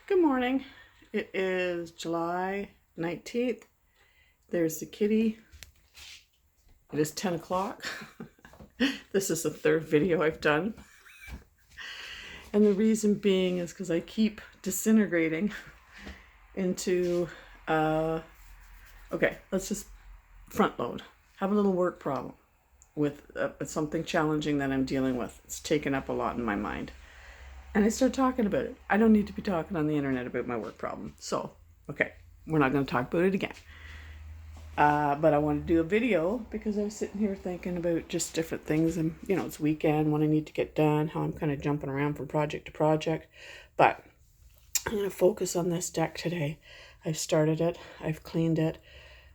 Good morning. It is July 19th. There's the kitty. It is 10 o'clock. This is the third video I've done. And the reason being is because I keep disintegrating into, okay, let's just front load. Have a little work problem with something challenging that I'm dealing with. It's taken up a lot in my mind. And I start talking about it. I don't need to be talking on the internet about my work problem. So, okay, we're not going to talk about it again. But I want to do a video because I was sitting here thinking about just different things. And, you know, it's weekend, what I need to get done, how I'm kind of jumping around from project to project. But I'm going to focus on this deck today. I've started it. I've cleaned it.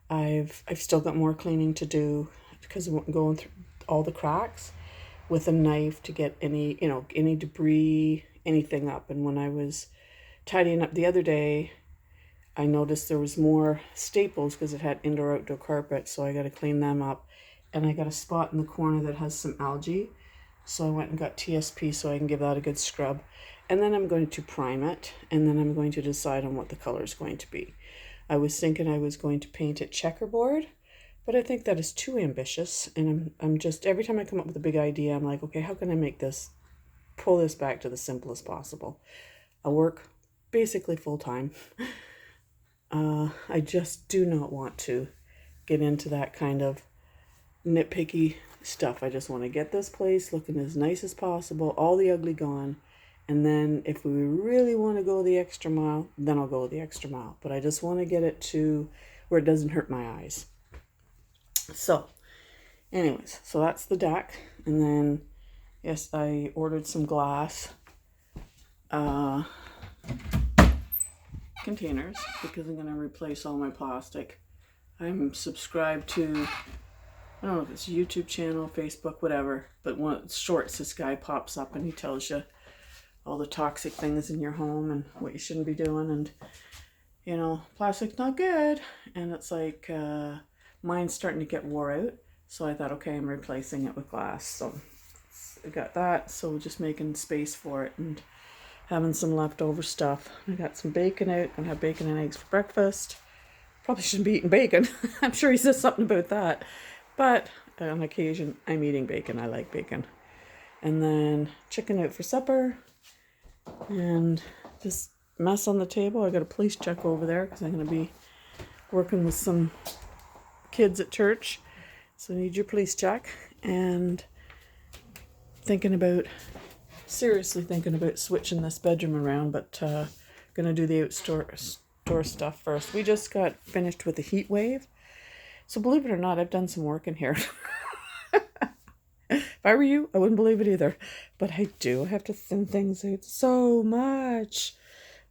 I've still got more cleaning to do because I'm going through all the cracks with a knife to get any debris, anything up. And when I was tidying up the other day, I noticed there was more staples because it had indoor-outdoor carpet, so I got to clean them up. And I got a spot in the corner that has some algae, so I went and got TSP so I can give that a good scrub. And then I'm going to prime it, and then I'm going to decide on what the color is going to be. I was thinking I was going to paint it checkerboard, but I think that is too ambitious, and I'm just, every time I come up with a big idea, I'm like, okay, how can I make this, pull this back to the simplest possible? I work basically full-time. I just do not want to get into that kind of nitpicky stuff. I just want to get this place looking as nice as possible, all the ugly gone, and then if we really want to go the extra mile, then I'll go the extra mile. But I just want to get it to where it doesn't hurt my eyes. So, anyways, so that's the deck. And then, yes, I ordered some glass containers because I'm going to replace all my plastic. I'm subscribed to, I don't know if it's a YouTube channel, Facebook, whatever, but one of the shorts, this guy pops up and he tells you all the toxic things in your home and what you shouldn't be doing, and you know, plastic's not good. And it's like, mine's starting to get wore out, so I thought, okay, I'm replacing it with glass. So I got that, so just making space for it and having some leftover stuff. I got some bacon out. I'm gonna have bacon and eggs for breakfast. Probably shouldn't be eating bacon. I'm sure he says something about that. But on occasion, I'm eating bacon. I like bacon. And then chicken out for supper. And just mess on the table. I got a police check over there because I'm going to be working with some kids at church. So I need your police check. And seriously thinking about switching this bedroom around, but going to do the outdoor stuff first. We just got finished with the heat wave. So believe it or not, I've done some work in here. If I were you, I wouldn't believe it either. But I do. I have to thin things out so much.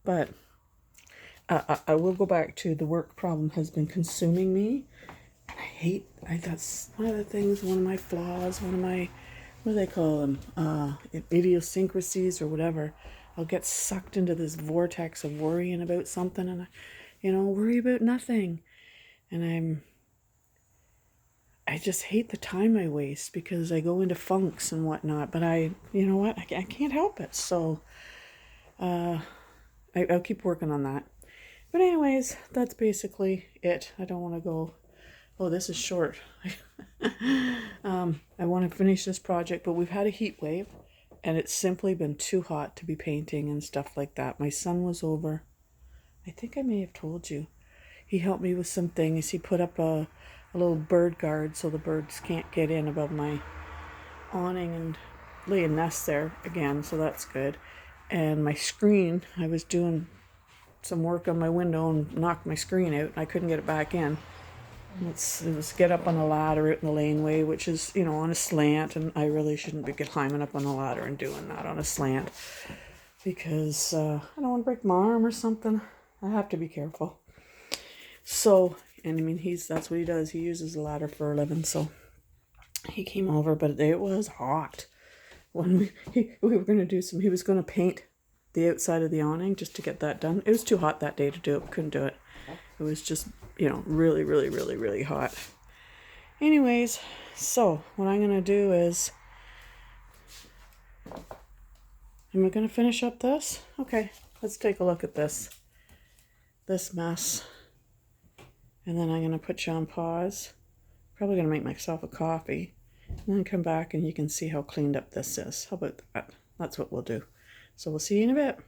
But I will go back to the work problem has been consuming me. And that's one of the things, one of my flaws, one of my, what do they call them? Idiosyncrasies or whatever. I'll get sucked into this vortex of worrying about something and worry about nothing. And I just hate the time I waste because I go into funks and whatnot, but you know what? I can't help it. So, I'll keep working on that. But anyways, that's basically it. I don't want to go, oh, this is short. I want to finish this project, but we've had a heat wave and it's simply been too hot to be painting and stuff like that. My son was over. I think I may have told you. He helped me with some things. He put up a little bird guard so the birds can't get in above my awning and lay a nest there again, so that's good. And my screen, I was doing some work on my window and knocked my screen out and I couldn't get it back in. It was get up on a ladder out in the laneway, which is, on a slant, and I really shouldn't be climbing up on a ladder and doing that on a slant because I don't want to break my arm or something. I have to be careful. So, and I mean, that's what he does. He uses a ladder for a living. So he came over, but it was hot. When we were going to he was going to paint the outside of the awning just to get that done. It was too hot that day to do it. We couldn't do it. It was just, really, really, really, really hot. Anyways, so what I'm going to do is, am I going to finish up this? Okay. let's take a look at this mess. And then I'm going to put you on pause. Probably going to make myself a coffee. And then come back and you can see how cleaned up this is. How about that? That's what we'll do. So we'll see you in a bit.